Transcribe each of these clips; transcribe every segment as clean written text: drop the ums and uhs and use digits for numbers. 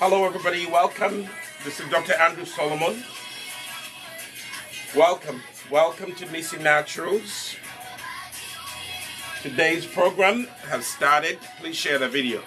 Hello everybody, welcome. This is Dr. Andrew Solomon. Welcome to Nissi Naturals. Today's program has started. Please share the video.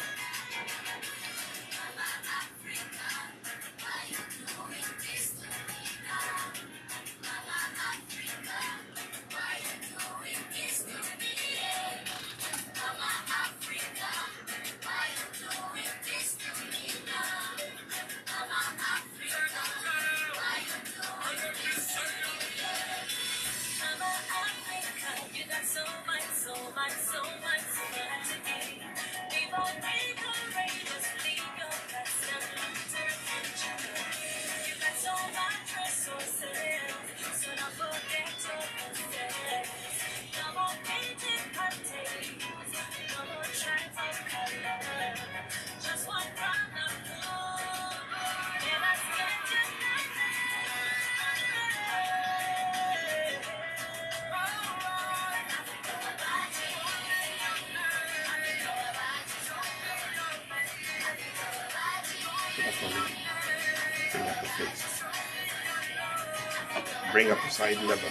Bring up the side lever.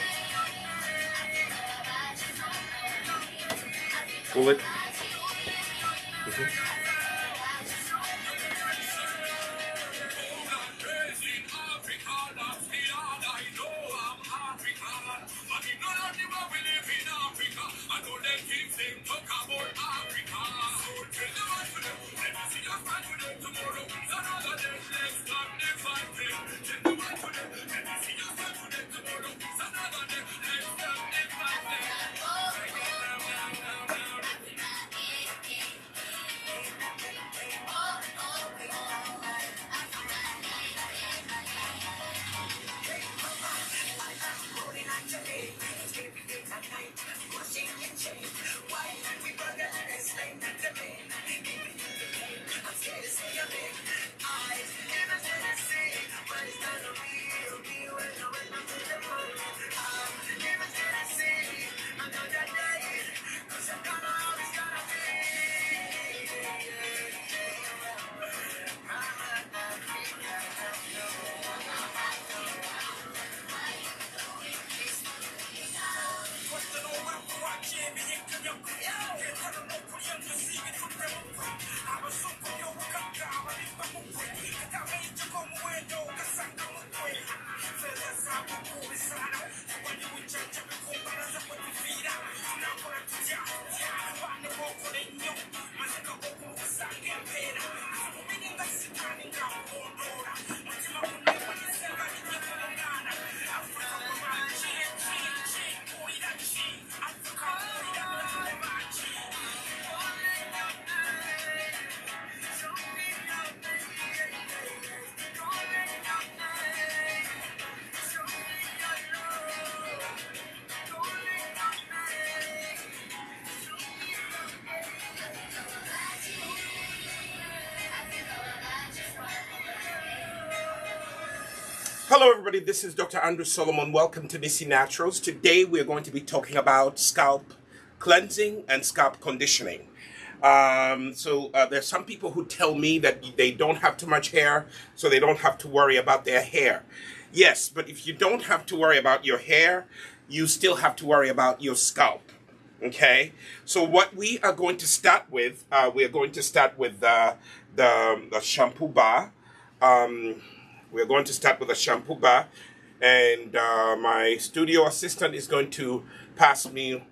Pull it. Hello everybody, this is Dr. Andrew Solomon. Welcome to Nissi Naturals. Today we're going to be talking about scalp cleansing and scalp conditioning. There's some people who tell me that they don't have too much hair, so they don't have to worry about their hair. Yes, but if you don't have to worry about your hair, you still have to worry about your scalp. Okay? So what we are going to start with, we're going to start with the Shampoo Bar. We're going to start with a Shampoo Bar, and my studio assistant is going to pass me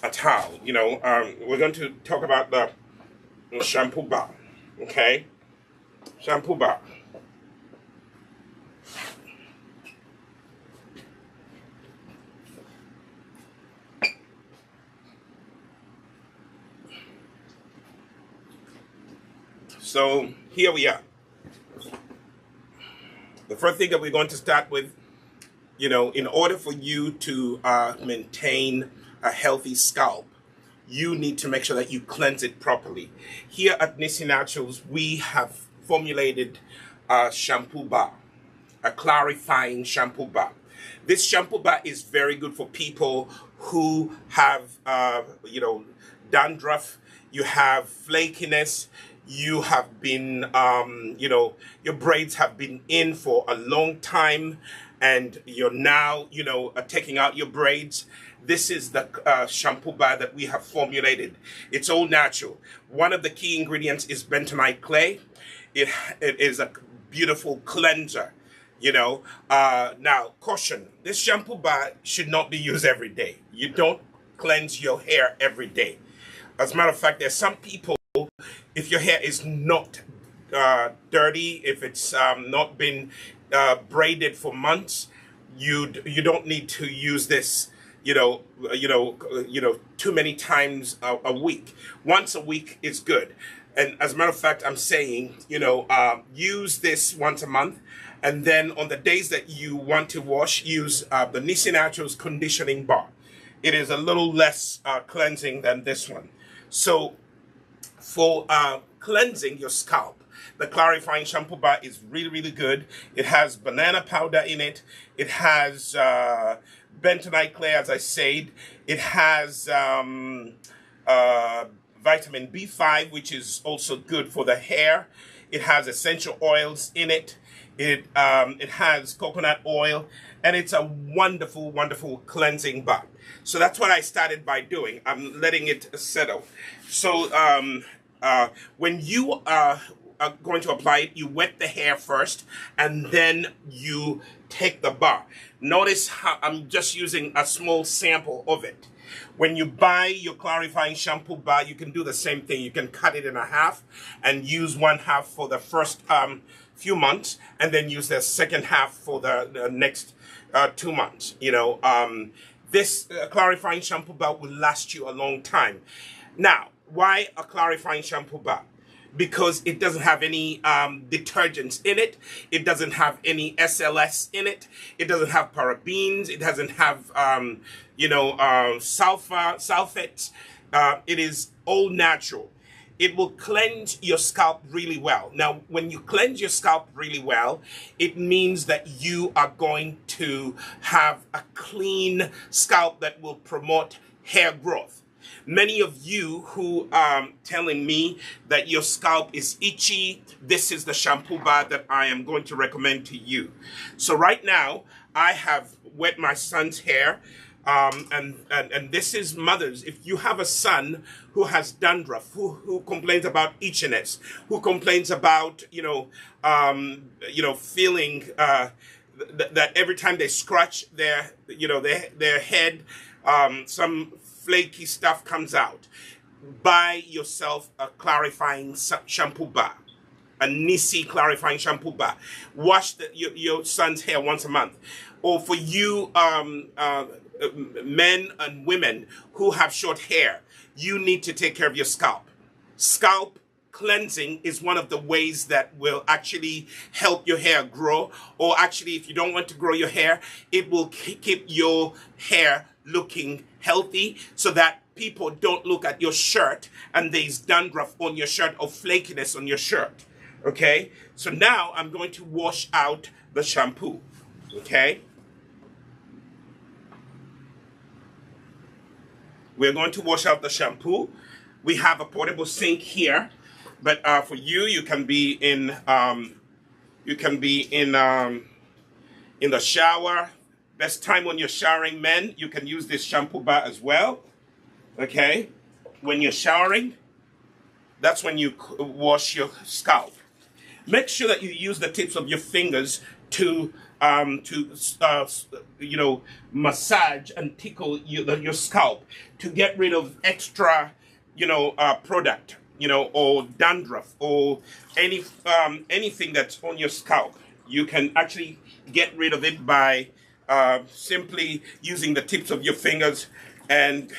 a towel. We're going to talk about the Shampoo Bar, okay? Shampoo Bar. So here we are. The first thing that we're going to start with, in order for you to maintain a healthy scalp, you need to make sure that you cleanse it properly. Here at Nissi Naturals, we have formulated a shampoo bar, a clarifying shampoo bar. This shampoo bar is very good for people who have, dandruff, you have flakiness, you have been, your braids have been in for a long time, and you're now, taking out your braids. This is the shampoo bar that we have formulated. It's all natural. One of the key ingredients is bentonite clay. It is a beautiful cleanser. Now, caution, this shampoo bar should not be used every day. You don't cleanse your hair every day. As a matter of fact, there's some people, if your hair is not dirty, if it's not been braided for months, you don't need to use this, too many times a week. Once a week is good. And as a matter of fact, I'm saying, use this once a month. And then on the days that you want to wash, use the Nissi Naturals conditioning bar. It is a little less cleansing than this one. So for cleansing your scalp, the clarifying shampoo bar is really, really good. It has banana powder in it. It has bentonite clay, as I said. It has vitamin B5, which is also good for the hair. It has essential oils in it. It has coconut oil, and it's a wonderful, wonderful cleansing bar. So that's what I started by doing. I'm letting it settle. So when you are going to apply it, you wet the hair first, and then you take the bar. Notice how I'm just using a small sample of it. When you buy your clarifying shampoo bar, you can do the same thing. You can cut it in half and use one half for the first few months, and then use the second half for the next 2 months. This clarifying shampoo bar will last you a long time. Now, why a clarifying shampoo bar? Because it doesn't have any detergents in it. It doesn't have any SLS in it. It doesn't have parabens. It doesn't have, sulfates. It is all natural. It will cleanse your scalp really well. Now, when you cleanse your scalp really well, it means that you are going to have a clean scalp that will promote hair growth. Many of you who are telling me that your scalp is itchy, this is the shampoo bar that I am going to recommend to you. So right now, I have wet my son's hair, and this is mothers. If you have a son who has dandruff, who complains about itchiness, who complains about, feeling that every time they scratch their head, some flaky stuff comes out, buy yourself a clarifying shampoo bar, a Nissi clarifying shampoo bar. Wash your son's hair once a month. Or for you men and women who have short hair, you need to take care of your scalp. Scalp cleansing is one of the ways that will actually help your hair grow. Or actually, if you don't want to grow your hair, it will keep your hair looking healthy, so that people don't look at your shirt and there's dandruff on your shirt or flakiness on your shirt. Okay, so now I'm going to wash out the shampoo. Okay, we're going to wash out the shampoo. We have a portable sink here, but for you, you can be in the shower. Best time when you're showering, men, you can use this shampoo bar as well. Okay, when you're showering, that's when you wash your scalp. Make sure that you use the tips of your fingers to massage and tickle your scalp to get rid of extra, product, or dandruff or anything that's on your scalp. You can actually get rid of it by simply using the tips of your fingers and,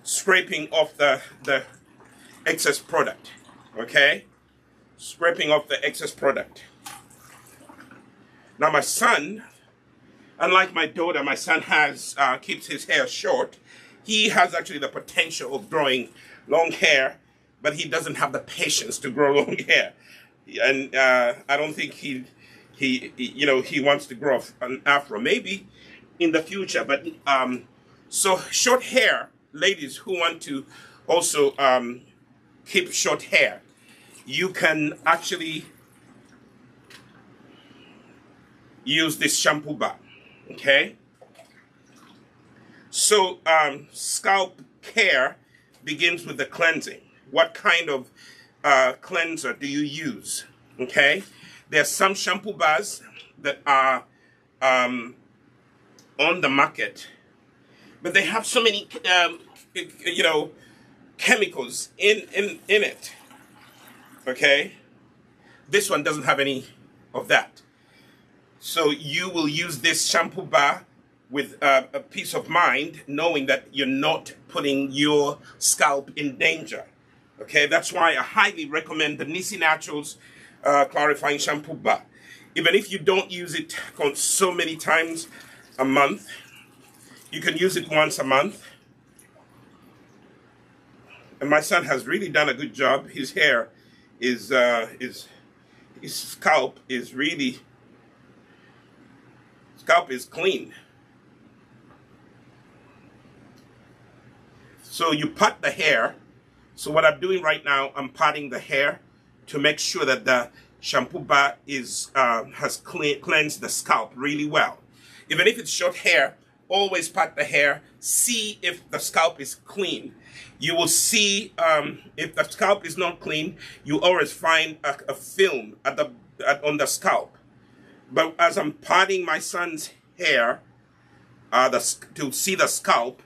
scraping off the excess product. Okay? Scraping off the excess product. Now my son, unlike my daughter, my son keeps his hair short. He has actually the potential of growing long hair, but he doesn't have the patience to grow long hair. And I don't think he wants to grow an afro. Maybe in the future, but so short hair, ladies who want to also keep short hair, you can actually use this shampoo bar. Okay? So, scalp care begins with the cleansing. What kind of cleanser do you use? Okay? There are some shampoo bars that are on the market, but they have so many, chemicals in it. Okay? This one doesn't have any of that. So you will use this shampoo bar with a peace of mind, knowing that you're not putting your scalp in danger. Okay, that's why I highly recommend the Nissi Naturals Clarifying Shampoo Bar. Even if you don't use it so many times a month, you can use it once a month. And my son has really done a good job. His hair his scalp is clean. So you pat the hair. So what I'm doing right now, I'm patting the hair to make sure that the shampoo bar has cleansed the scalp really well. Even if it's short hair, always pat the hair. See if the scalp is clean. You will see if the scalp is not clean, you always find a film on the scalp. But as I'm patting my son's hair to see the scalp,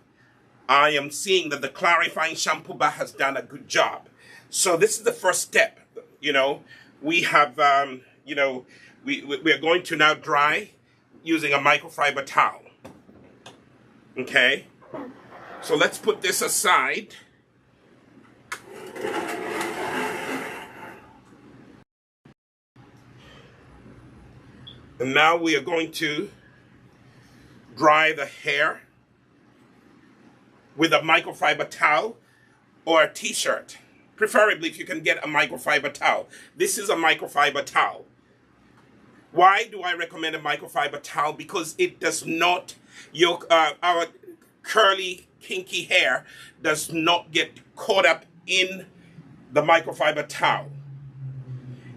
I am seeing that the clarifying shampoo bar has done a good job. So this is the first step. We have, we are going to now dry using a microfiber towel. Okay. So let's put this aside. And now we are going to dry the hair with a microfiber towel or a t-shirt. Preferably if you can get a microfiber towel. This is a microfiber towel. Why do I recommend a microfiber towel? Because it does not, our curly, kinky hair does not get caught up in the microfiber towel.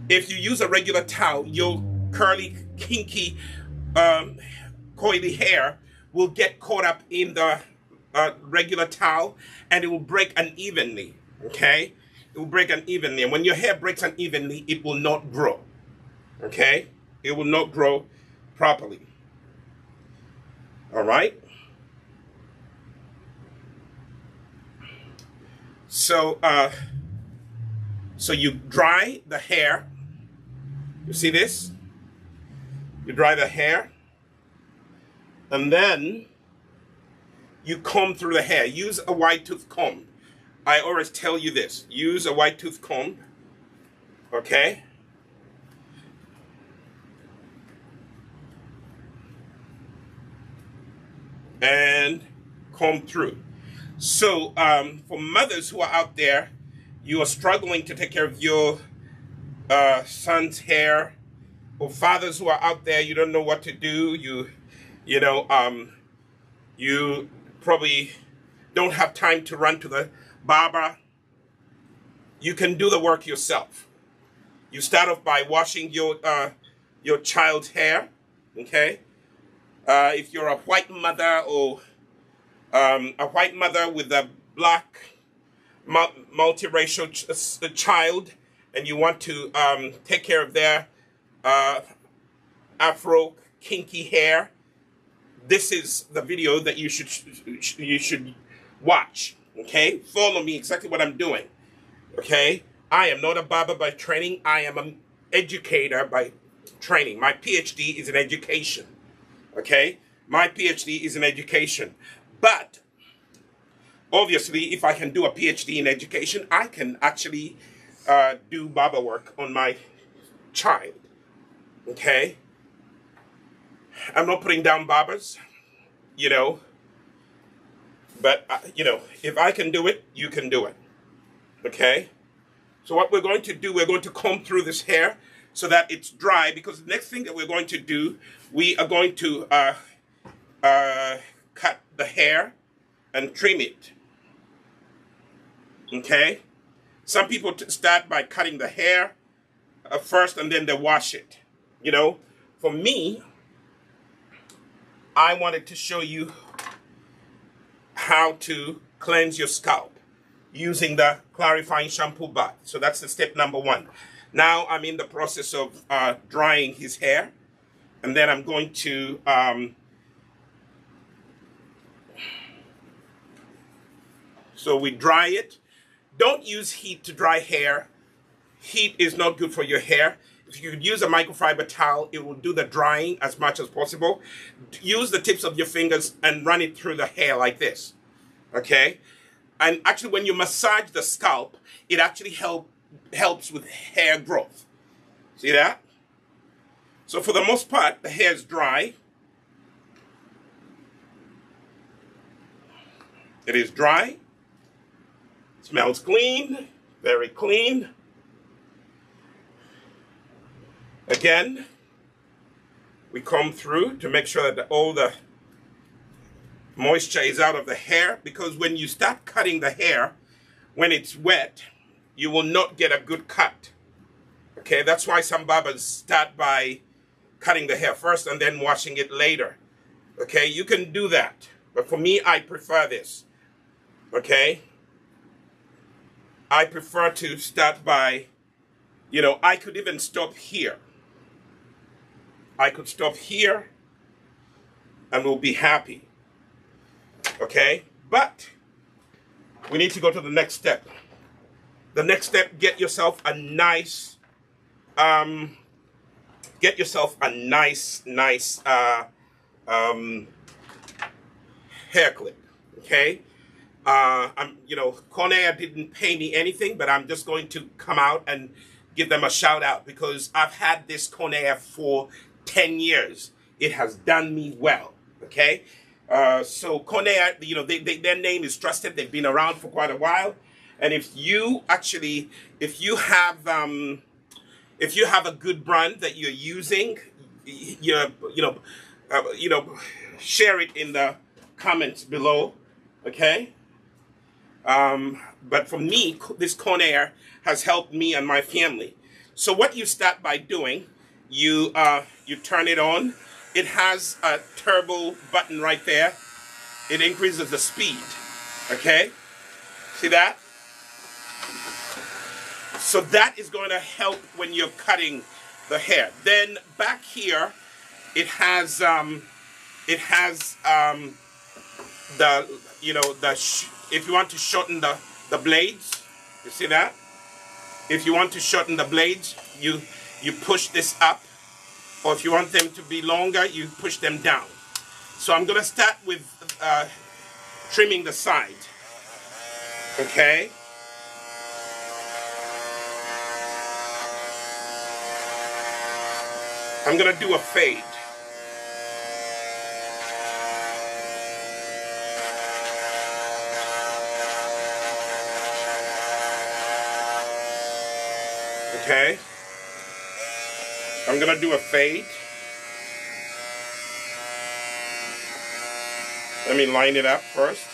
If you use a regular towel, your curly, kinky, coily hair will get caught up in the regular towel, and it will break unevenly. Okay, it will break unevenly, and when your hair breaks unevenly, it will not grow. Okay, it will not grow properly. All right. So, so you dry the hair. You see this? You dry the hair, and then you comb through the hair. Use a wide tooth comb. I always tell you this. Use a wide tooth comb. Okay? And comb through. So, for mothers who are out there, you are struggling to take care of your son's hair, or fathers who are out there, you don't know what to do. You probably don't have time to run to the barber. You can do the work yourself. You start off by washing your child's hair. Okay, if you're a white mother or a white mother with a black multiracial child, and you want to take care of their afro kinky hair, this is the video that you should watch. Okay, follow me exactly what I'm doing. Okay, I am not a barber by training. I am an educator by training. My PhD is in education. Okay, my PhD is in education. But obviously, if I can do a PhD in education, I can actually do barber work on my child. Okay, I'm not putting down barbers, but if I can do it, you can do it. Okay, so what we're going to do, we're going to comb through this hair so that it's dry, because the next thing that we're going to do, we are going to cut the hair and trim it. Okay, Some people start by cutting the hair first and then they wash it. You know, for me, I wanted to show you how to cleanse your scalp using the clarifying shampoo bar. So that's the step number one. Now I'm in the process of drying his hair, and then I'm going to so we dry it. Don't use heat to dry hair. Heat is not good for your hair. If you could use a microfiber towel, it will do the drying as much as possible. Use the tips of your fingers and run it through the hair like this, okay? And actually, when you massage the scalp, it actually helps with hair growth. See that? So for the most part, the hair is dry. It is dry. Smells clean, very clean. Again, we comb through to make sure that all the moisture is out of the hair, because when you start cutting the hair, when it's wet, you will not get a good cut. Okay, that's why some barbers start by cutting the hair first and then washing it later. Okay, you can do that, but for me, I prefer this. Okay, I prefer to start by, you know, I could even stop here. I could stop here and we'll be happy. Okay, but we need to go to the next step. The next step, get yourself a nice hair clip. Okay, you know, Conair didn't pay me anything, but I'm just going to come out and give them a shout out because I've had this Conair for 10 years. It has done me well. Okay. So Conair, you know, their name is trusted. They've been around for quite a while. And if you have a good brand that you're using, share it in the comments below. Okay. But for me, this Conair has helped me and my family. So what you start by doing, you turn it on. It has a turbo button right there. It increases the speed. Okay? See that? So that is going to help when you're cutting the hair. Then back here, it has if you want to shorten the blades, you see that? If you want to shorten the blades, you push this up. Or if you want them to be longer, you push them down. So I'm going to start with trimming the side. Okay? I'm going to do a fade. Okay? I'm going to do a fade. Let me line it up first.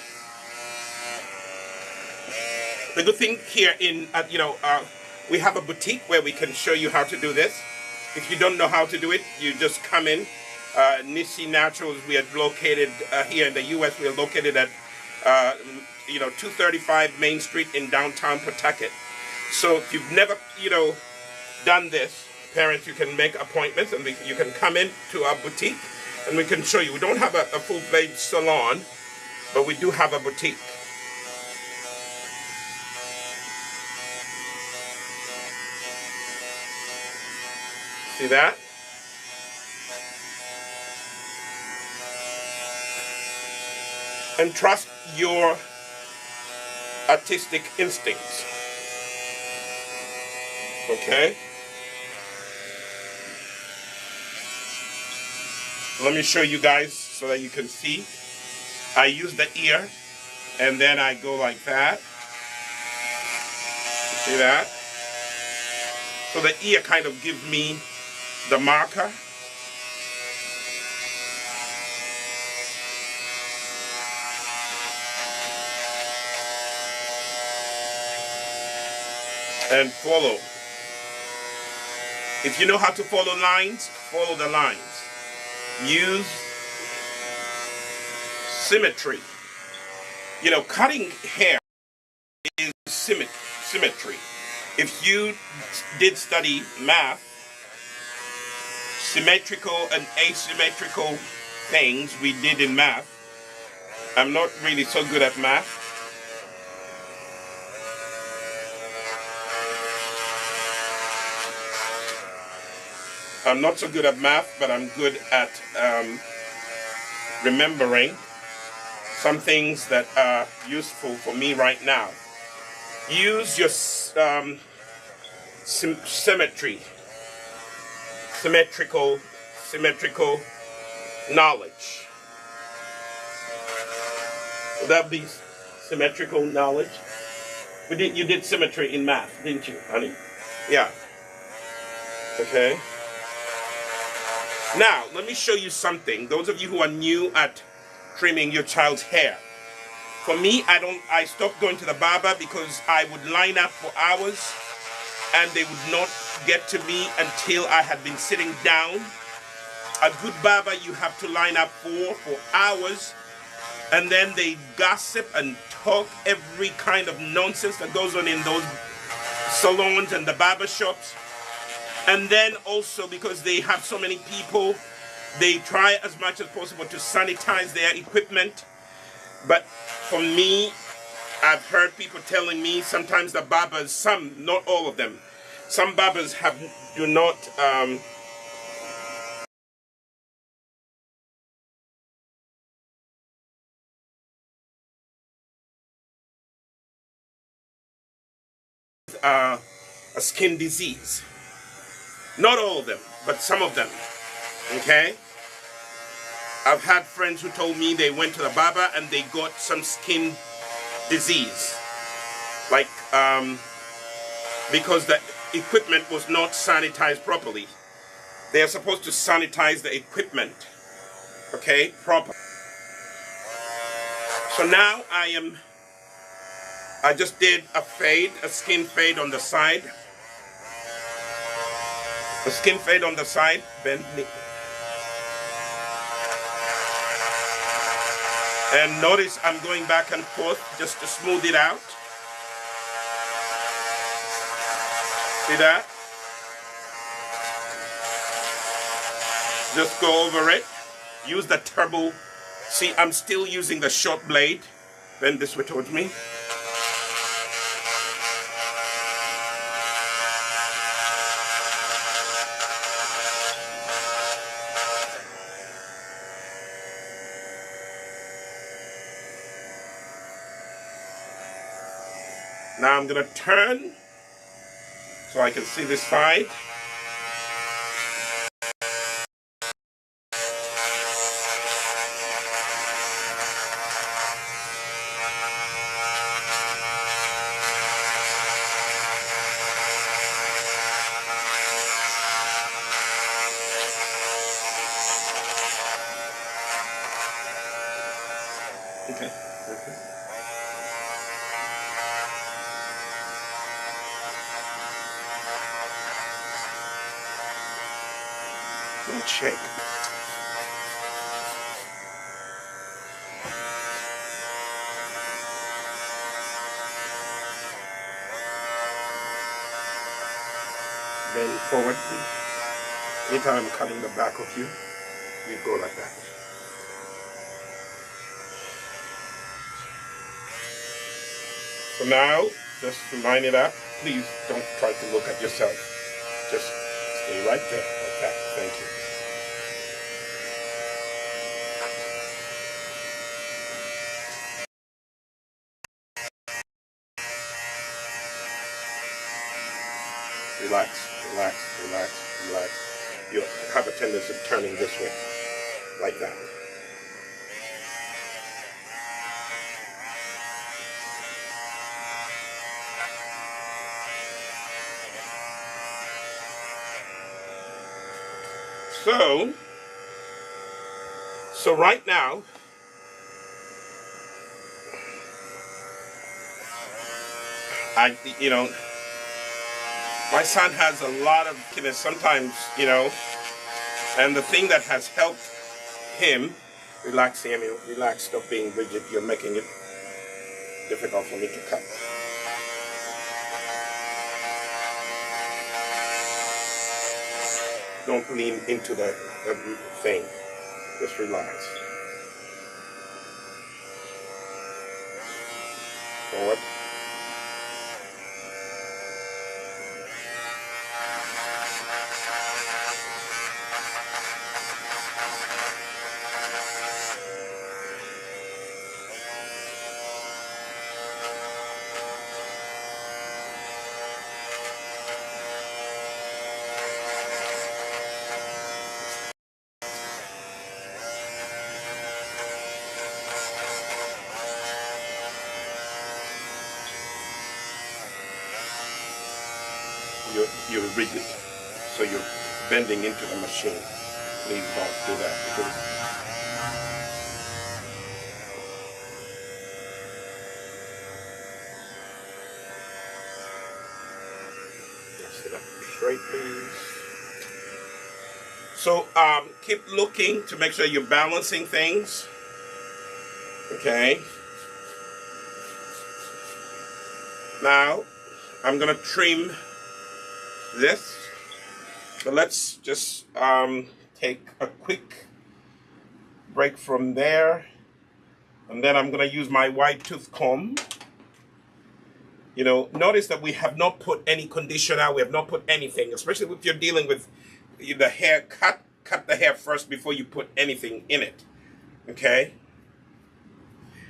The good thing here we have a boutique where we can show you how to do this. If you don't know how to do it, you just come in. Nissi Naturals, we are located here in the U.S. We are located at 235 Main Street in downtown Pawtucket. So if you've never, done this, parents, you can make appointments and you can come in to our boutique and we can show you. We don't have a full-fledged salon, but we do have a boutique. See that? And trust your artistic instincts. Okay? Let me show you guys so that you can see. I use the ear and then I go like that. See that? So the ear kind of gives me the marker. and follow. If you know how to follow lines, follow the lines. Use symmetry. You know, cutting hair is symmetry. If you did study math, symmetrical and asymmetrical things we did in math. I'm not really so good at math. I'm not so good at math, but I'm good at remembering some things that are useful for me right now. Use your symmetrical knowledge. Would that be symmetrical knowledge? You did symmetry in math, didn't you, honey? Yeah. Okay. Now, let me show you something. Those of you who are new at trimming your child's hair. For me, I stopped going to the barber because I would line up for hours and they would not get to me until I had been sitting down. A good barber you have to line up for hours, and then they gossip and talk every kind of nonsense that goes on in those salons and the barber shops. And then also because they have so many people, they try as much as possible to sanitize their equipment. But for me, I've heard people telling me sometimes the barbers, some, not all of them, some barbers do not a skin disease. Not all of them, but some of them. Okay? I've had friends who told me they went to the barber and they got some skin disease. Like, because the equipment was not sanitized properly. They are supposed to sanitize the equipment, okay, properly. So now I just did a skin fade on the side. A skin fade on the side, bend knee. And notice I'm going back and forth just to smooth it out. See that? Just go over it. Use the turbo. See, I'm still using the short blade. Bend this way towards me. Now I'm going to turn so I can see this side. Okay. Don't shake. Bend forward. Anytime I'm cutting the back of you, you go like that. So now, just to line it up, please don't try to look at yourself. Just stay right there, like that. Thank you. Relax, relax, relax, relax. You have a tendency of turning this way, like that. So right now, My son has a lot of flakiness sometimes, you know, and the thing that has helped him, relax, Samuel, relax, stop being rigid, you're making it difficult for me to cut. Don't lean into the thing, just relax. Forward. You're rigid, so you're bending into the machine. Please don't do that because sit up straight, please. So keep looking to make sure you're balancing things. Okay. Now I'm gonna trim this, but let's just take a quick break from there, and then I'm gonna use my wide tooth comb. You know, notice that we have not put any conditioner, we have not put anything, especially if you're dealing with the hair. Cut the hair first before you put anything in it, okay?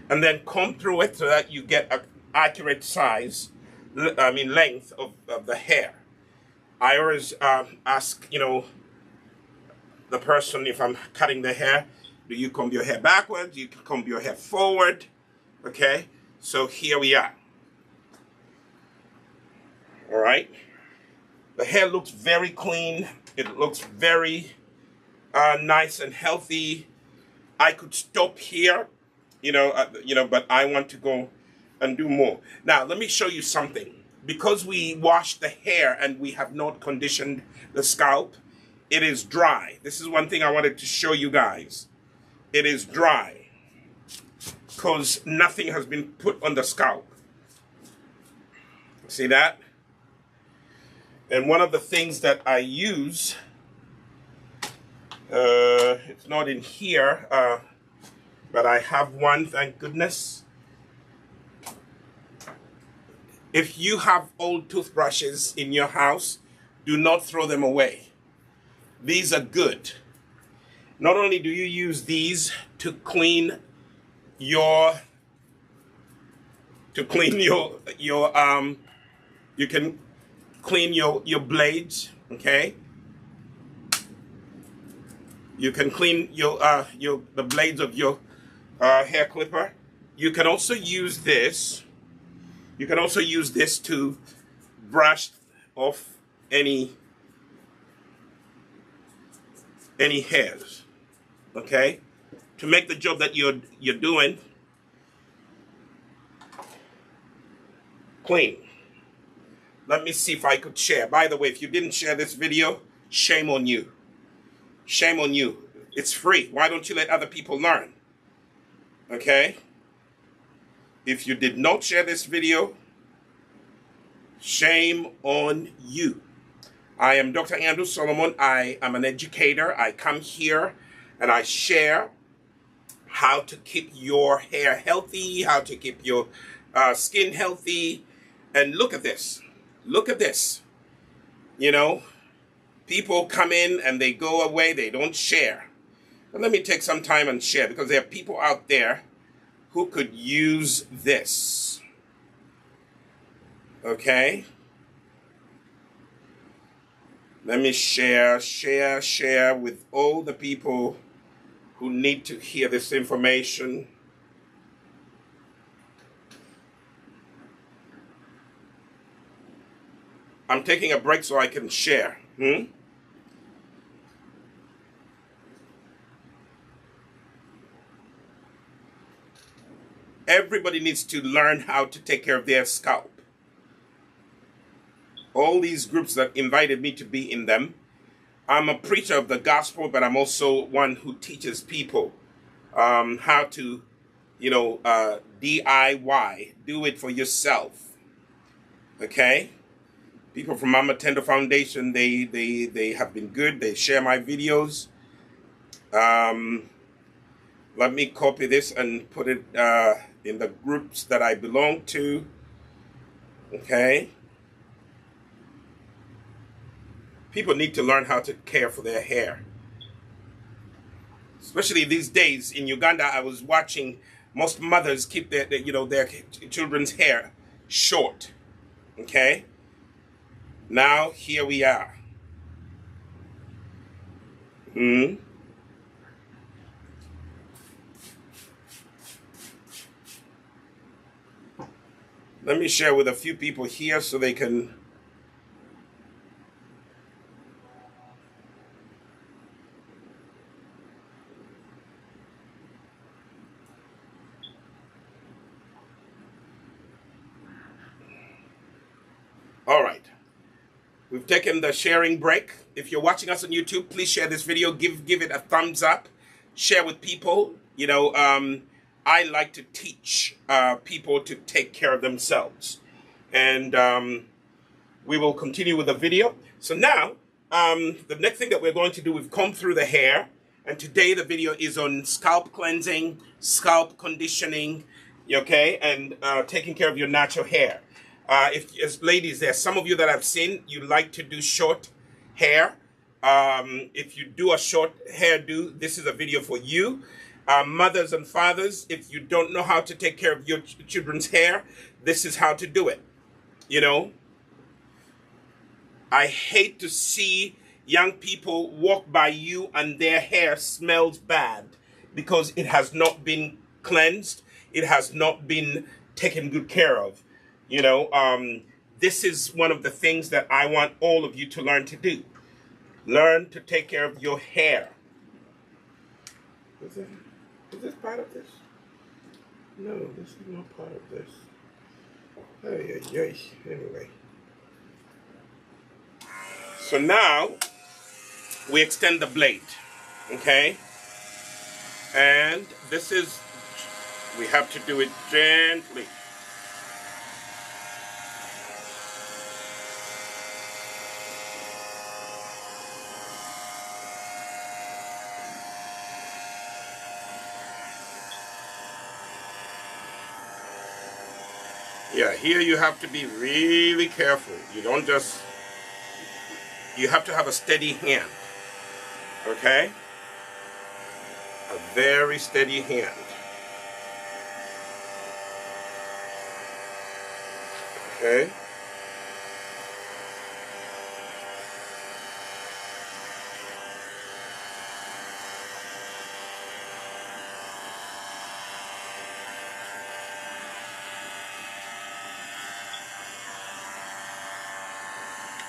And then comb through it so that you get an accurate size, length of the hair. I always ask, you know, the person, if I'm cutting the hair, do you comb your hair backwards? Do you comb your hair forward? Okay, so here we are. All right. The hair looks very clean. It looks very nice and healthy. I could stop here, but I want to go and do more. Now, let me show you something. Because we washed the hair and we have not conditioned the scalp, it is dry. This is one thing I wanted to show you guys. It is dry because nothing has been put on the scalp. See that? And one of the things that I use, it's not in here, but I have one, thank goodness. If you have old toothbrushes in your house, do not throw them away. These are good. Not only do you use these to clean your you can clean your blades, okay? You can clean the blades of your hair clipper. You can also use this. You can also use this to brush off any hairs, okay? To make the job that you're doing clean. Let me see if I could share. By the way, if you didn't share this video, shame on you. Shame on you. It's free. Why don't you let other people learn? Okay? If you did not share this video, shame on you. I am Dr. Andrew Solomon. I am an educator. I come here and I share how to keep your hair healthy, how to keep your skin healthy. And look at this. Look at this. You know, people come in and they go away. They don't share. But let me take some time and share, because there are people out there who could use this. Okay? Let me share with all the people who need to hear this information. I'm taking a break so I can share. Everybody needs to learn how to take care of their scalp. all these groups that invited me to be in them. I'm a preacher of the gospel, but I'm also one who teaches people how to, DIY, do it for yourself. Okay? People from Mama Tender Foundation, they have been good. They share my videos. Let me copy this and put it in the groups that I belong to. Okay? People need to learn how to care for their hair. Especially these days in Uganda, I was watching most mothers keep their children's hair short. Okay? Now, here we are. Let me share with a few people here so they can... All right. We've taken the sharing break. If you're watching us on YouTube, please share this video. Give it a thumbs up. Share with people. I like to teach people to take care of themselves. And we will continue with the video. So now, the next thing that we're going to do, we've combed through the hair. And today the video is on scalp cleansing, scalp conditioning, okay, and taking care of your natural hair. As ladies, there's some of you that I've seen, you like to do short hair. If you do a short hairdo, this is a video for you. Mothers and fathers, if you don't know how to take care of your children's hair, this is how to do it. I hate to see young people walk by you and their hair smells bad because it has not been cleansed. It has not been taken good care of. This is one of the things that I want all of you to learn to do. Learn to take care of your hair. Is this part of this? No, this is not part of this. Anyway. So now, we extend the blade, okay? And this is, we have to do it gently. Yeah, here you have to be really careful. You don't just, you have to have a steady hand, okay? A very steady hand. Okay?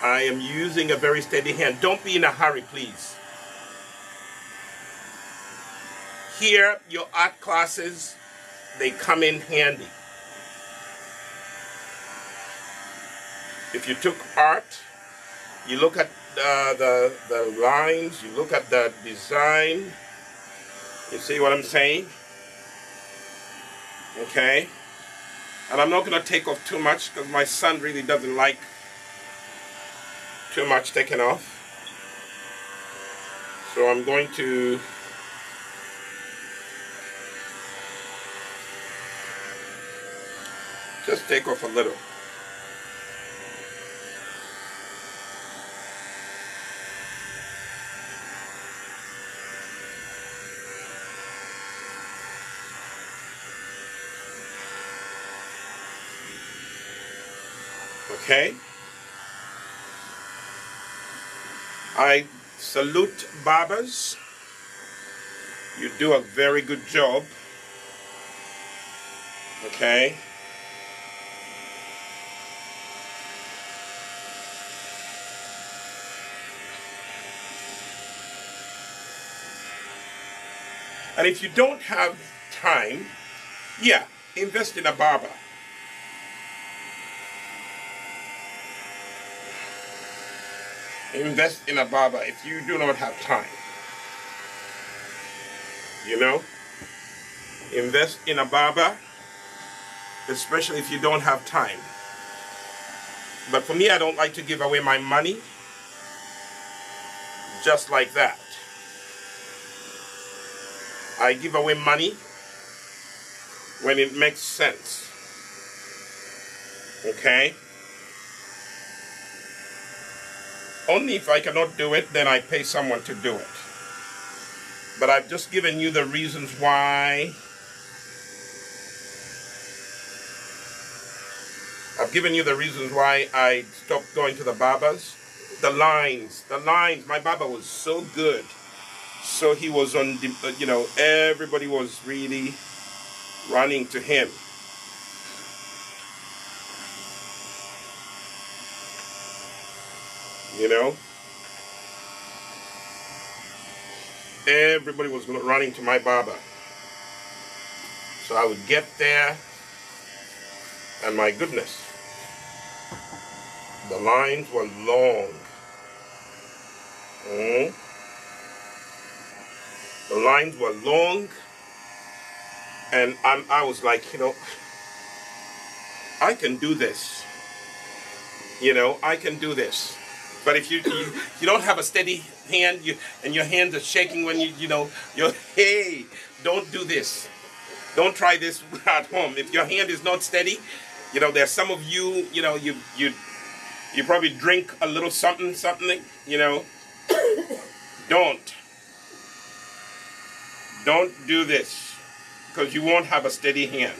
I am using a very steady hand. Don't be in a hurry, please. Here, your art classes, they come in handy. If you took art, you look at the lines, you look at the design. You see what I'm saying? Okay? And I'm not going to take off too much because my son really doesn't like too much taken off. So I'm going to just take off a little. Okay? I salute barbers. You do a very good job. Okay? And if you don't have time, yeah, invest in a barber. Invest in a barber if you do not have time. You know? Invest in a barber, especially if you don't have time. But for me, I don't like to give away my money just like that. I give away money when it makes sense. Okay? Only if I cannot do it, then I pay someone to do it. But I've just given you the reasons why. I've given you the reasons why I stopped going to the barbers. The lines. My barber was so good. So he was on, you know, everybody was really running to him. You know? Everybody was running to my barber. So I would get there, and my goodness, the lines were long. The lines were long, and I was like, you know, I can do this. You know, I can do this. But if you don't have a steady hand, and your hands are shaking when you know, hey, don't do this. Don't try this at home. If your hand is not steady, you know, there's some of you, you know, you probably drink a little something, you know. Don't do this, because you won't have a steady hand.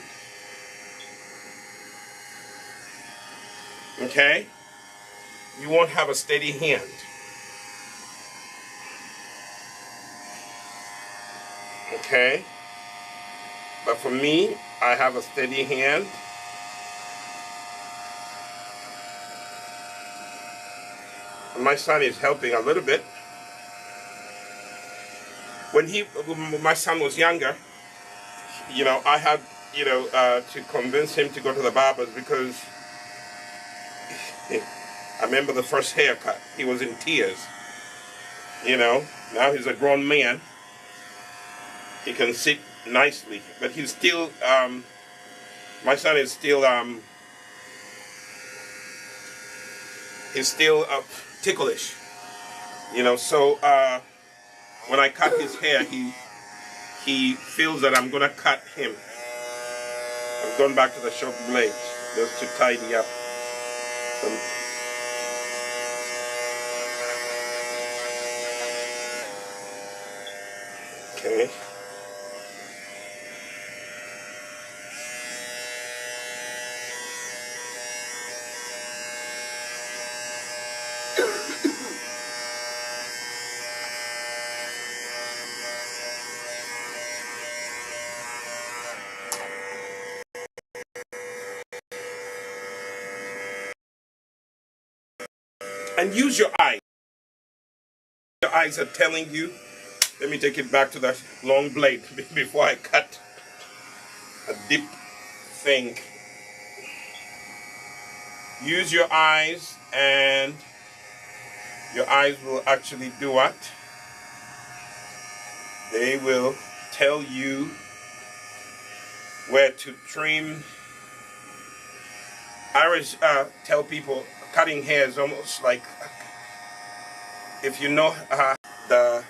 Okay? You won't have a steady hand. Okay? But for me, I have a steady hand. My son is helping a little bit. When my son was younger, you know, I had, you know, to convince him to go to the barbers, because I remember the first haircut. He was in tears. You know, now he's a grown man. He can sit nicely, but he's still, my son is still, he's still ticklish. You know, so when I cut his hair, he feels that I'm gonna cut him. I'm going back to the short blades just to tidy up some. Okay. And use your eyes. Your eyes are telling you. Let me take it back to the long blade before I cut a deep thing. Use your eyes, and your eyes will actually do what? They will tell you where to trim. I always tell people cutting hair is almost like, if you know the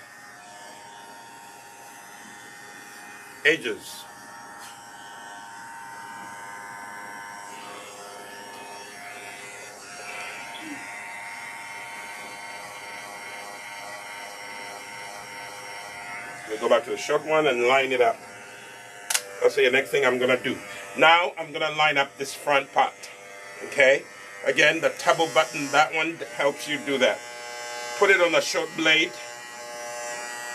edges. We go back to the short one and line it up. That's the next thing I'm gonna do. Now I'm gonna line up this front part. Okay? Again, the table button, that one helps you do that. Put it on the short blade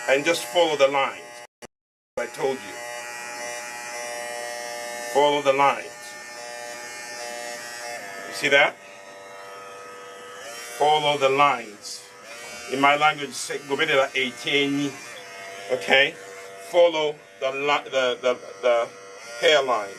and just follow the lines. I told you. Follow the lines. You see that? Follow the lines. In my language, say go bit of 18. Okay? Follow the hairline.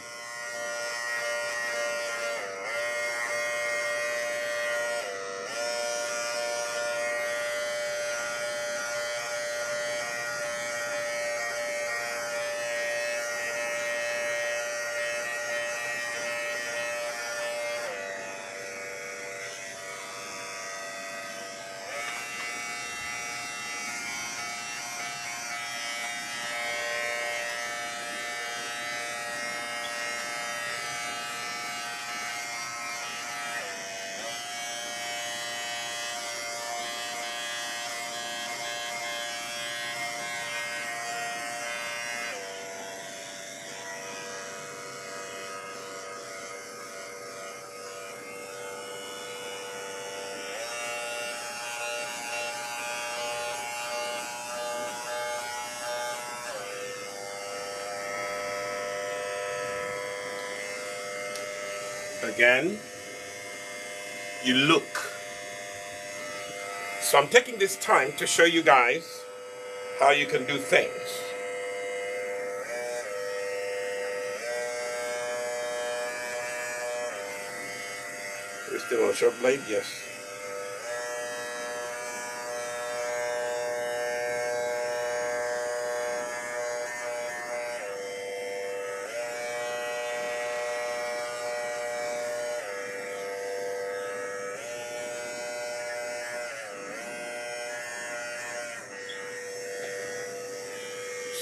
Again, you look. So I'm taking this time to show you guys how you can do things. We're still on short blade? Yes.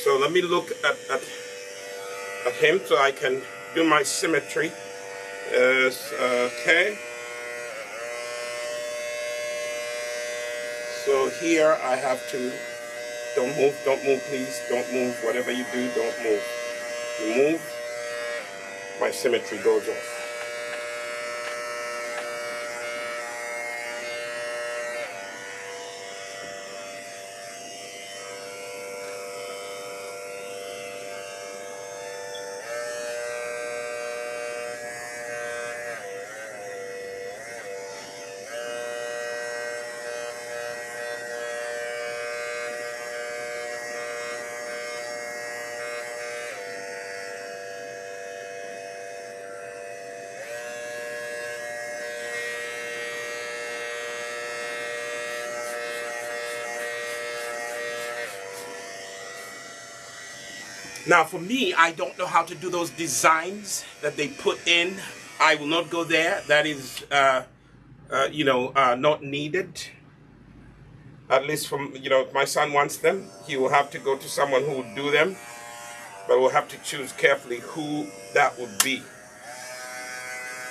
So let me look at him so I can do my symmetry. Okay. So here I have to, don't move please, don't move, whatever you do, don't move. You move, my symmetry goes off. Now for me, I don't know how to do those designs that they put in. I will not go there. That is, not needed. At least from, if my son wants them, he will have to go to someone who would do them. But we'll have to choose carefully who that would be.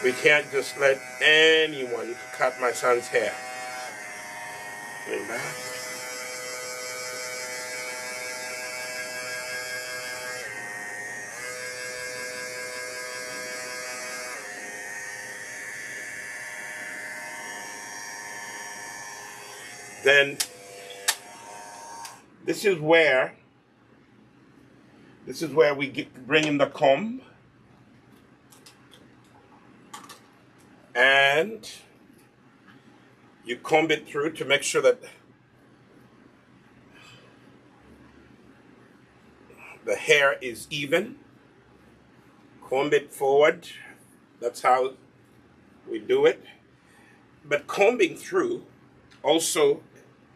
We can't just let anyone cut my son's hair. Like that. Then this is where we bring in the comb, and you comb it through to make sure that the hair is even. Comb it forward. That's how we do it. But combing through also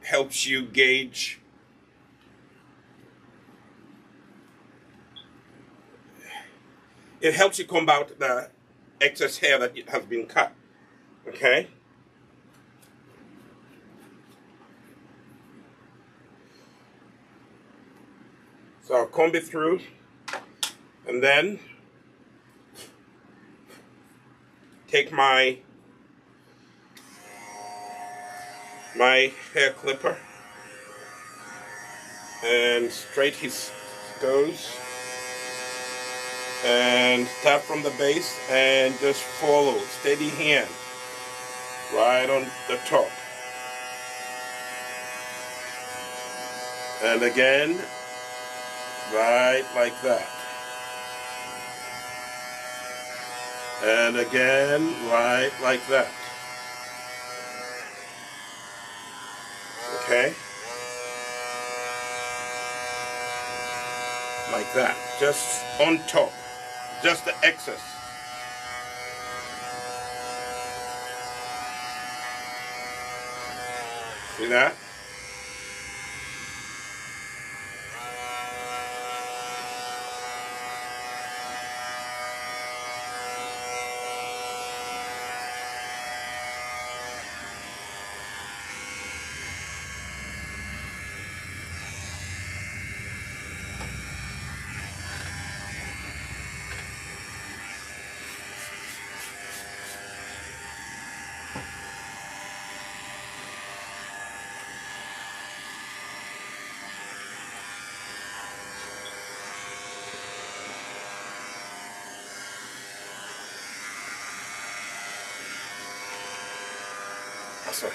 helps you gauge it helps you comb out the excess hair that has been cut. Okay? So I'll comb it through, and then take my hair clipper and straight his goes, and start from the base and just follow, steady hand, right on the top. And again, right like that. And again, right like that. Okay? Like that. Just on top. Just the excess. See that? Sorry.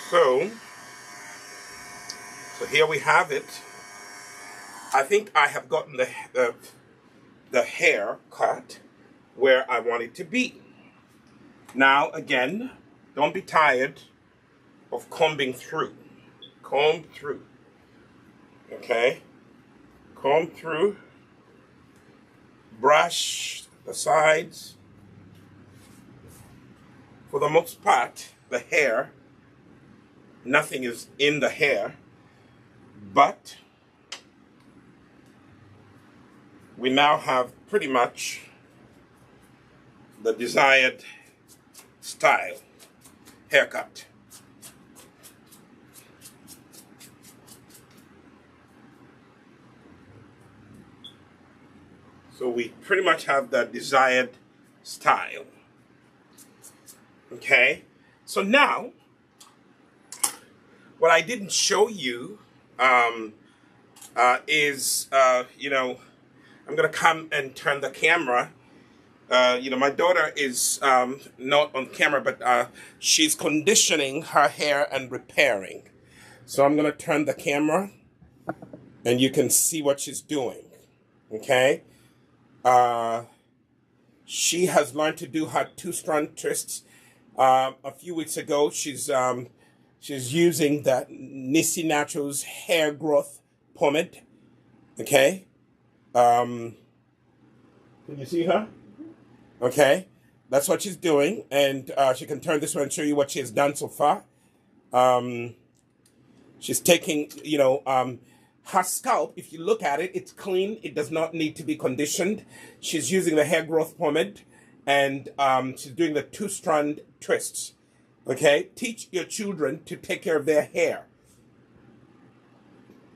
So here we have it. I think I have gotten the hair cut where I want it to be. Now, again, don't be tired of combing through. Comb through. Okay? Comb through. Brush the sides. For the most part, the hair, nothing is in the hair, but we now have pretty much the desired style haircut. So we pretty much have the desired style. Okay, so now what I didn't show you is, you know, I'm going to come and turn the camera. You know, my daughter is not on camera, but she's conditioning her hair and repairing. So I'm going to turn the camera and you can see what she's doing. Okay. She has learned to do her two-strand twists. A few weeks ago, she's using the Nissi Naturals hair growth pomade. Okay. Can you see her? Okay. That's what she's doing. And she can turn this one and show you what she has done so far. She's taking, you know, her scalp, if you look at it, it's clean. It does not need to be conditioned. She's using the hair growth pomade. And she's doing the two-strand twists. Okay? Teach your children to take care of their hair.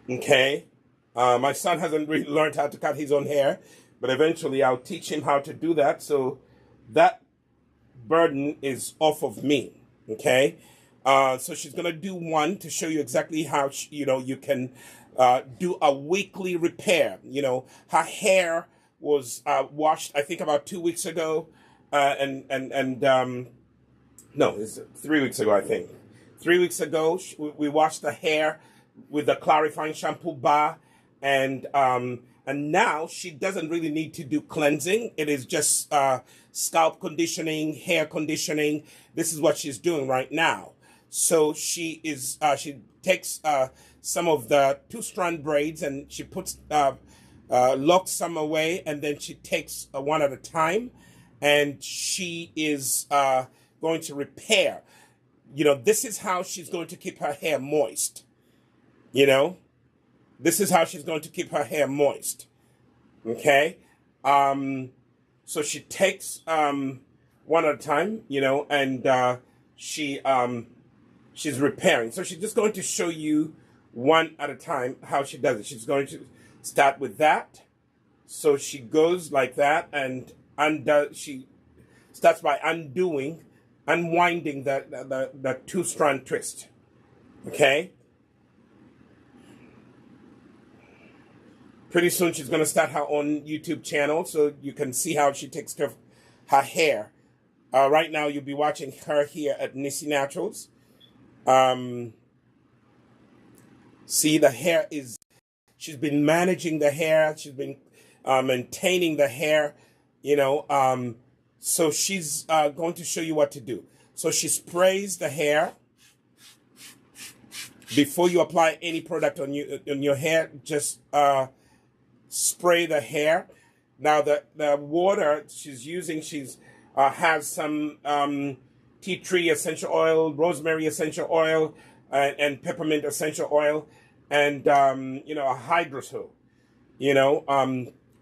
Okay? My son hasn't really learned how to cut his own hair, but eventually I'll teach him how to do that. So that burden is off of me. Okay? So she's going to do one to show you exactly how, you know, you can do a weekly repair. You know, her hair was washed, I think, about 2 weeks ago. No, it's 3 weeks ago, I think. 3 weeks ago, we washed the hair with the clarifying shampoo bar, and now she doesn't really need to do cleansing. It is just scalp conditioning, hair conditioning. This is what she's doing right now. So she takes some of the two-strand braids and she puts locks some away, and then she takes one at a time. And she is going to repair. You know, this is how she's going to keep her hair moist. You know, this is how she's going to keep her hair moist. Okay? So she takes one at a time, you know, and she's repairing. So she's just going to show you one at a time how she does it. She's going to start with that. So she goes like that, and she starts by unwinding the two-strand twist. Okay? Pretty soon she's going to start her own YouTube channel, so you can see how she takes care of her hair. Right now you'll be watching her here at Nissi Naturals. See, the hair is, she's been managing the hair, she's been maintaining the hair, you know, so she's going to show you what to do. So she sprays the hair. Before you apply any product on your hair, just spray the hair. Now the water she's using, has some tea tree essential oil, rosemary essential oil, and peppermint essential oil, and you know, a hydrosol, you know,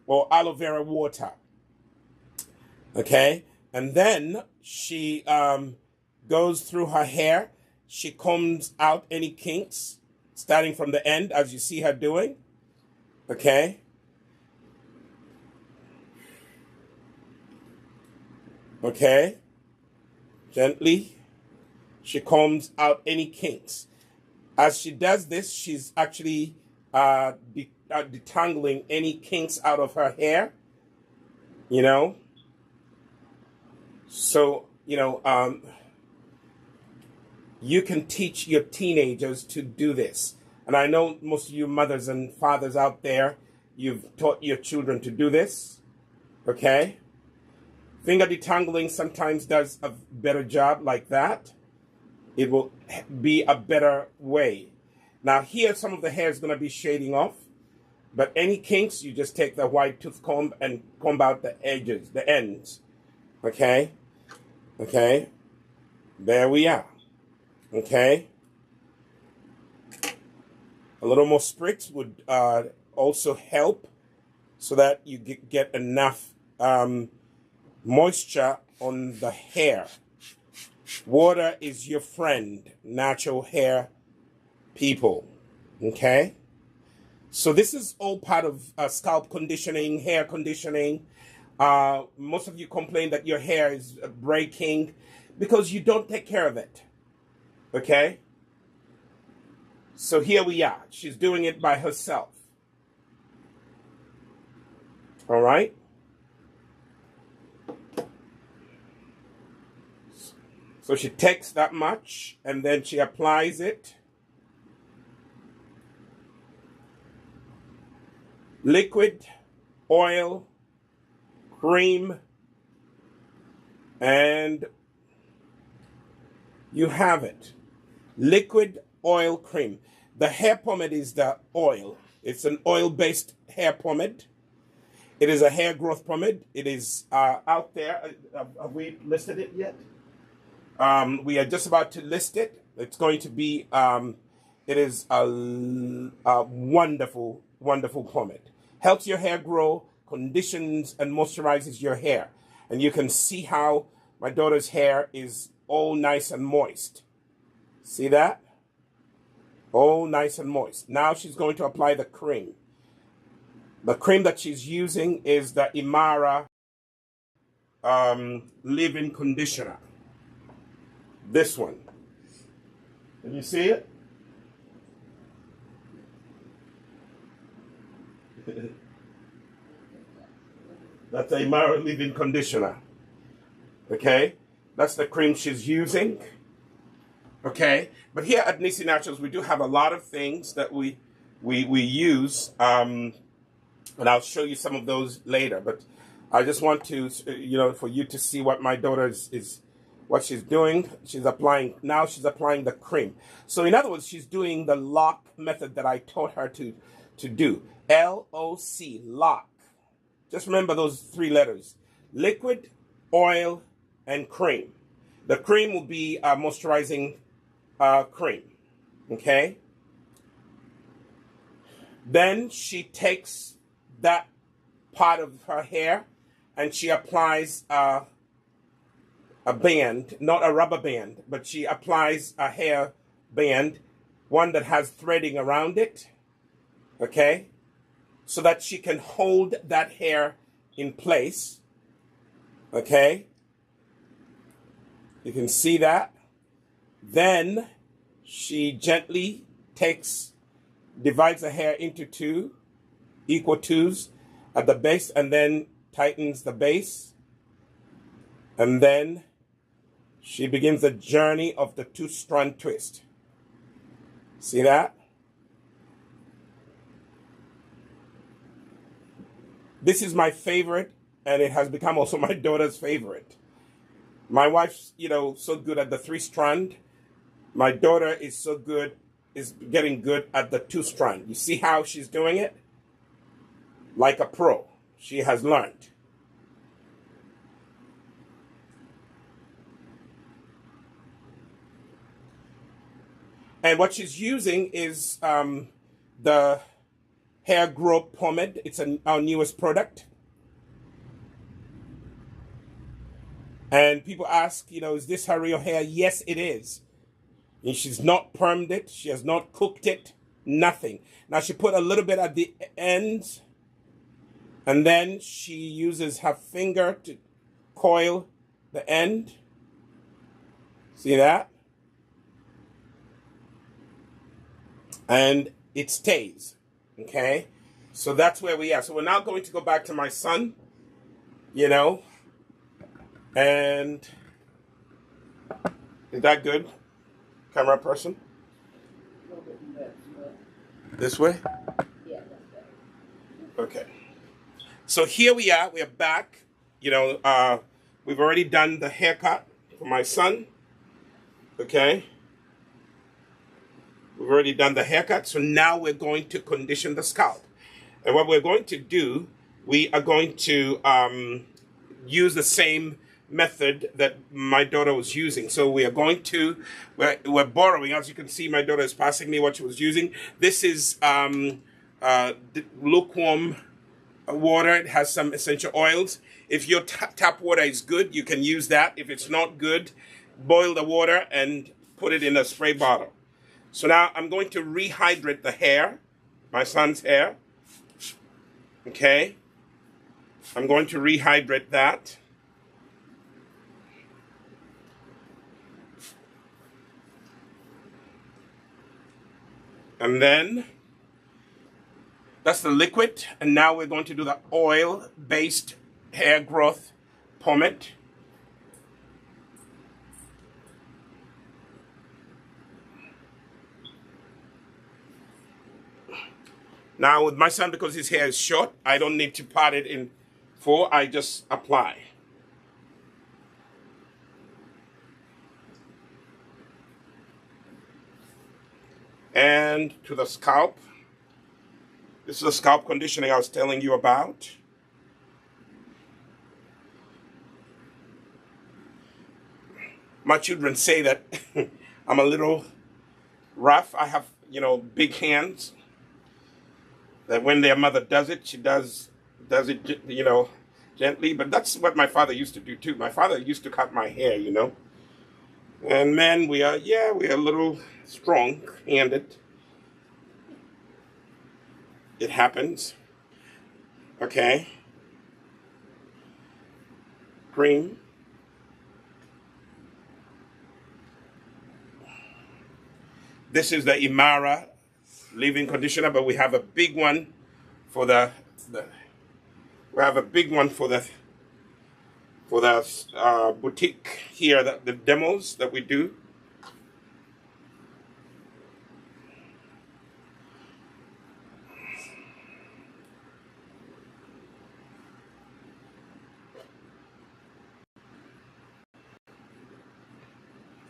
or aloe vera water. Okay, and then she goes through her hair. She combs out any kinks, starting from the end, as you see her doing. Okay. Okay. Gently. She combs out any kinks. As she does this, she's actually detangling any kinks out of her hair. You know. So, you know, you can teach your teenagers to do this. And I know most of you mothers and fathers out there, you've taught your children to do this, okay? Finger detangling sometimes does a better job like that. It will be a better way. Now here, some of the hair is going to be shading off, but any kinks, you just take the white tooth comb and comb out the edges, the ends, okay? Okay, there we are, okay? A little more spritz would also help so that you get enough moisture on the hair. Water is your friend, natural hair people, okay? So this is all part of scalp conditioning, hair conditioning. Most of you complain that your hair is breaking because you don't take care of it, okay? So here we are. She's doing it by herself. All right? So she takes that much and then she applies it. Liquid, oil, cream, and you have it. Liquid, oil, cream. The hair pomade is the oil. It's an oil-based hair pomade. It is a hair growth pomade. It is out there. Have we listed it yet? We are just about to list it. It's going to be, it is a wonderful, wonderful pomade. Helps your hair grow, conditions and moisturizes your hair. And you can see how my daughter's hair is all nice and moist. See that? All nice and moist. Now she's going to apply the cream. The cream that she's using is the Imara leave-in conditioner. This one. Can you see it? That's the Imara leave-in conditioner. Okay? That's the cream she's using. Okay? But here at Nissi Naturals, we do have a lot of things that we use. And I'll show you some of those later. But I just want to, for you to see what my daughter is what she's doing. She's applying the cream. So in other words, she's doing the lock method that I taught her to do. L-O-C, lock. Just remember those three letters. Liquid, oil, and cream. The cream will be moisturizing cream. Okay? Then she takes that part of her hair and she applies a band, not a rubber band, but she applies a hair band, one that has threading around it, okay, so that she can hold that hair in place, okay? You can see that. Then she gently divides the hair into two, equal twos at the base, and then tightens the base. And then she begins the journey of the two-strand twist. See that? This is my favorite, and it has become also my daughter's favorite. My wife's, so good at the three-strand. My daughter is getting good at the two-strand. You see how she's doing it? Like a pro. She has learned. And what she's using is the hair growth pomade. It's our newest product. And people ask, is this her real hair? Yes, it is. And she's not permed it. She has not cooked it. Nothing. Now she put a little bit at the ends. And then she uses her finger to coil the end. See that? And it stays. Okay? So that's where we are. So we're now going to go back to my son. And is that good? camera person? A little bit better, but This way? yeah, that's better. Okay. So here we are. We are back. You know, we've already done the haircut for my son. Okay. We've already done the haircut. So now we're going to condition the scalp. And what we're going to do, we are going to use the same method that my daughter was using. So we are going to, we're borrowing, as you can see, my daughter is passing me what she was using. This is lukewarm water. It has some essential oils. If your tap water is good, you can use that. If it's not good, boil the water and put it in a spray bottle. So now I'm going to rehydrate the hair, my son's hair. Okay. I'm going to rehydrate that. And then that's the liquid. And now we're going to do the oil-based hair growth pomade. Now with my son, because his hair is short, I don't need to part it in four. I just apply. And to the scalp. This is the scalp conditioning I was telling you about. My children say that I'm a little rough. I have, you know, big hands. That when their mother does it, she does it, you know, gently. But that's what my father used to do too. My father used to cut my hair, you know. And men, we are a little strong-handed. It happens. Okay. Cream. This is the Imara leave-in conditioner, but we have a big one for the boutique here, the demos that we do.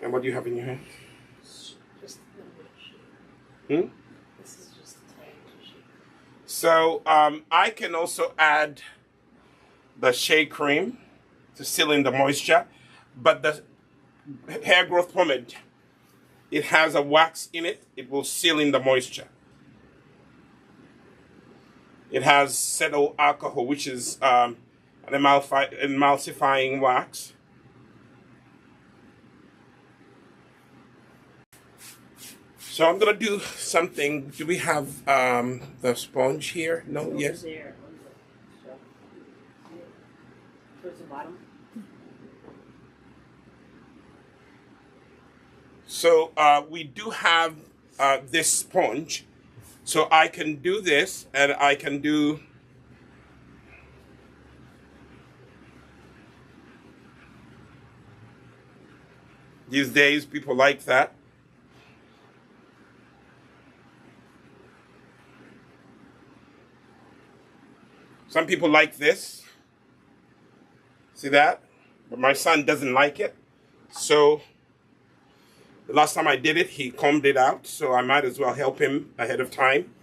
And what do you have in your hand? Just a little bit of Hmm? This is just a tiny bit of Shea. So I can also add the Shea cream to seal in the moisture, but the hair growth pomade, it has a wax in it. It will seal in the moisture. It has cetyl alcohol, which is an emulsifying wax. So I'm going to do something. Do we have the sponge here? No? Over Yes? there on the shelf. Towards the bottom. So we do have this sponge. So I can do this, and I can do these days people like that. Some people like this. See that? But my son doesn't like it. So the last time I did it, he combed it out. So I might as well help him ahead of time.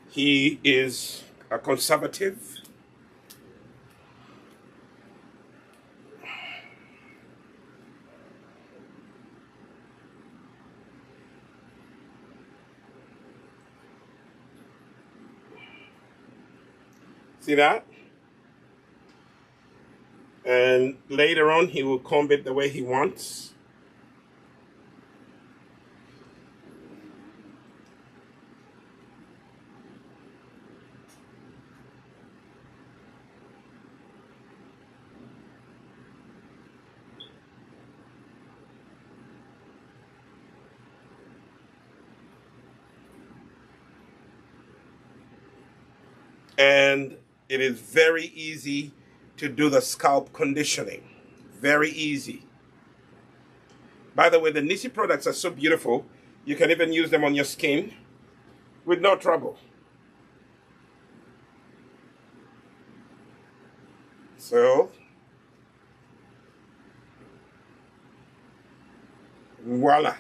He is a conservative. See that? And later on, he will comb it the way he wants. And it is very easy to do the scalp conditioning. Very easy. By the way, the Nissi products are so beautiful. You can even use them on your skin with no trouble. So, voila.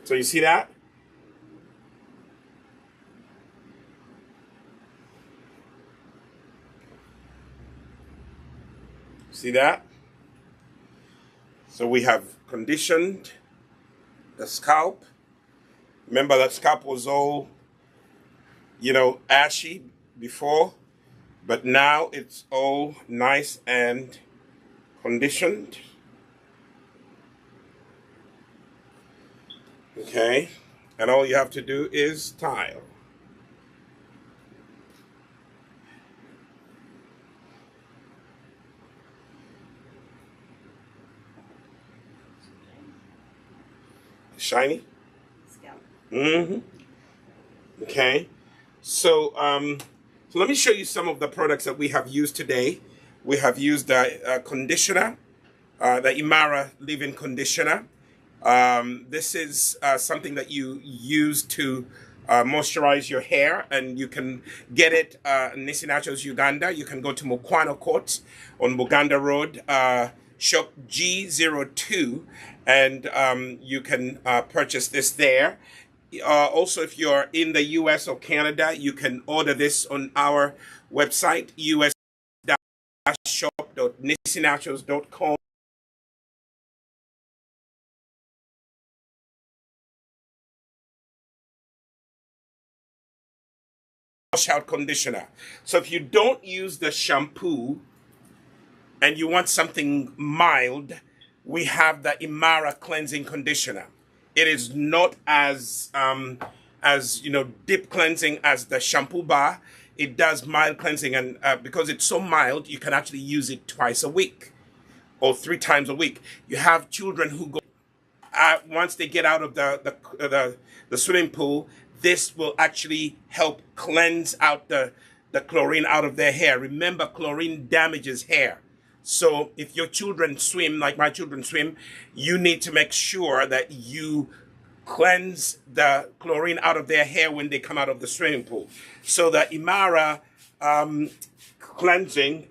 So you see that? See that? So we have conditioned the scalp. Remember that scalp was all, ashy before, but now it's all nice and conditioned. Okay, and all you have to do is style. Shiny? Scalp. Mm-hmm. Okay. So, so let me show you some of the products that we have used today. We have used the conditioner, the Imara leave-in conditioner. This is something that you use to moisturize your hair, and you can get it Nissi Naturals Uganda. You can go to Mukwano Court on Buganda Road, shop G02, and you can purchase this there. Also, if you're in the US or Canada, you can order this on our website, us-shop.nissinaturals.com. Wash out conditioner. So if you don't use the shampoo and you want something mild, we have the Imara cleansing conditioner. It is not as deep cleansing as the Shampoo Bar. It does mild cleansing, and because it's so mild, you can actually use it twice a week or 3 times a week. You have children who go once they get out of the swimming pool. This will actually help cleanse out the chlorine out of their hair. Remember, chlorine damages hair. So if your children swim, like my children swim, you need to make sure that you cleanse the chlorine out of their hair when they come out of the swimming pool. So the Imara cleansing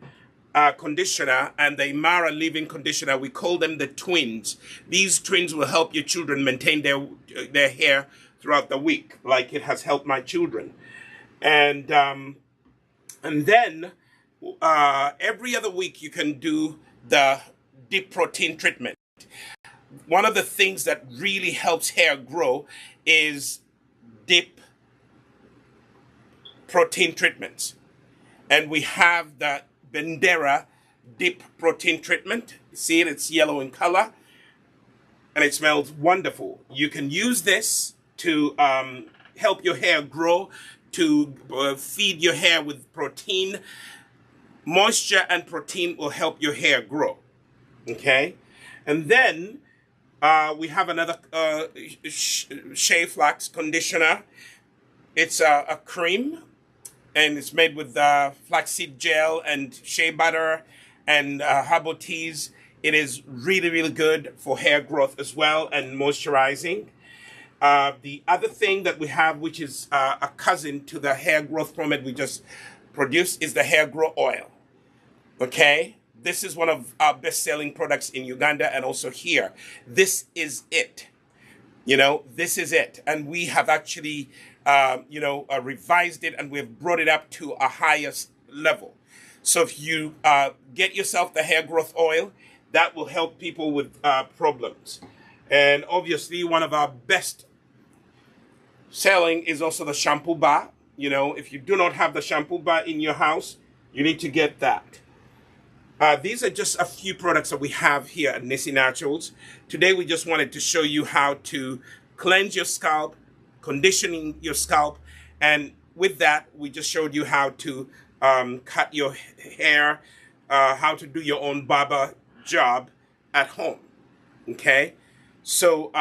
conditioner and the Imara leave-in conditioner, we call them the twins. These twins will help your children maintain their hair throughout the week, like it has helped my children. And then every other week you can do the deep protein treatment. One of the things that really helps hair grow is deep protein treatments. And we have the Bendera deep protein treatment. See it? It's yellow in color and it smells wonderful. You can use this to help your hair grow, to feed your hair with protein. Moisture and protein will help your hair grow. Okay? And then we have another Shea Flax conditioner. It's a cream, and it's made with flaxseed gel and shea butter and herbal teas. It is really, really good for hair growth as well and moisturizing. The other thing that we have, which is a cousin to the hair growth pomade we just produced, is the hair grow oil. Okay? This is one of our best-selling products in Uganda and also here. This is it. This is it. And we have actually, revised it, and we've brought it up to a highest level. So if you get yourself the hair growth oil, that will help people with problems. And obviously, one of our best selling is also the Shampoo Bar. If you do not have the Shampoo Bar in your house, you need to get that. These are just a few products that we have here at Nissi Naturals. Today, we just wanted to show you how to cleanse your scalp, conditioning your scalp, and with that, we just showed you how to cut your hair, how to do your own barber job at home. Okay? So,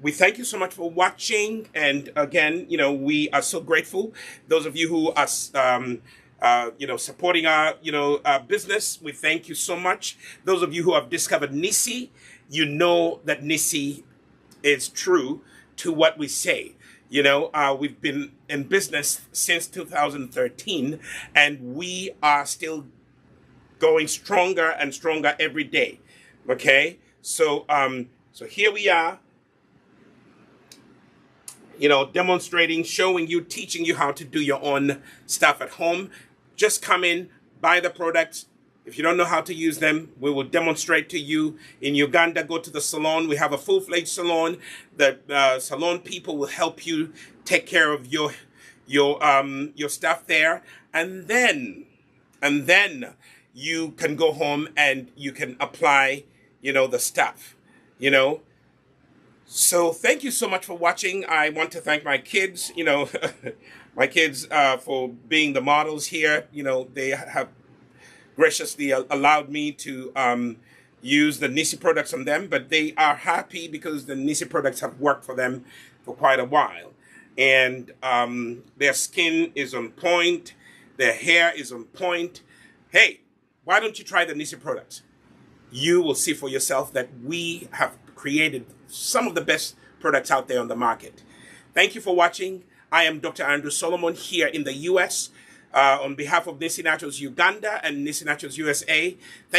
we thank you so much for watching, and again, we are so grateful. Those of you who are supporting our, our business. We thank you so much. Those of you who have discovered Nissi, you know that Nissi is true to what we say. We've been in business since 2013, and we are still going stronger and stronger every day. Okay, so here we are, demonstrating, showing you, teaching you how to do your own stuff at home. Just come in, buy the products. If you don't know how to use them, we will demonstrate to you. In Uganda, go to the salon. We have a full-fledged salon. The salon people will help you take care of your stuff there, and then you can go home and you can apply, the stuff, So thank you so much for watching. I want to thank my kids, my kids for being the models here. They have graciously allowed me to use the Nissi products on them, but they are happy because the Nissi products have worked for them for quite a while. And their skin is on point, their hair is on point. Hey, why don't you try the Nissi products? You will see for yourself that we have created some of the best products out there on the market. Thank you for watching. I am Dr. Andrew Solomon here in the U.S. On behalf of Nissi Naturals Uganda and Nissi Naturals USA. Thank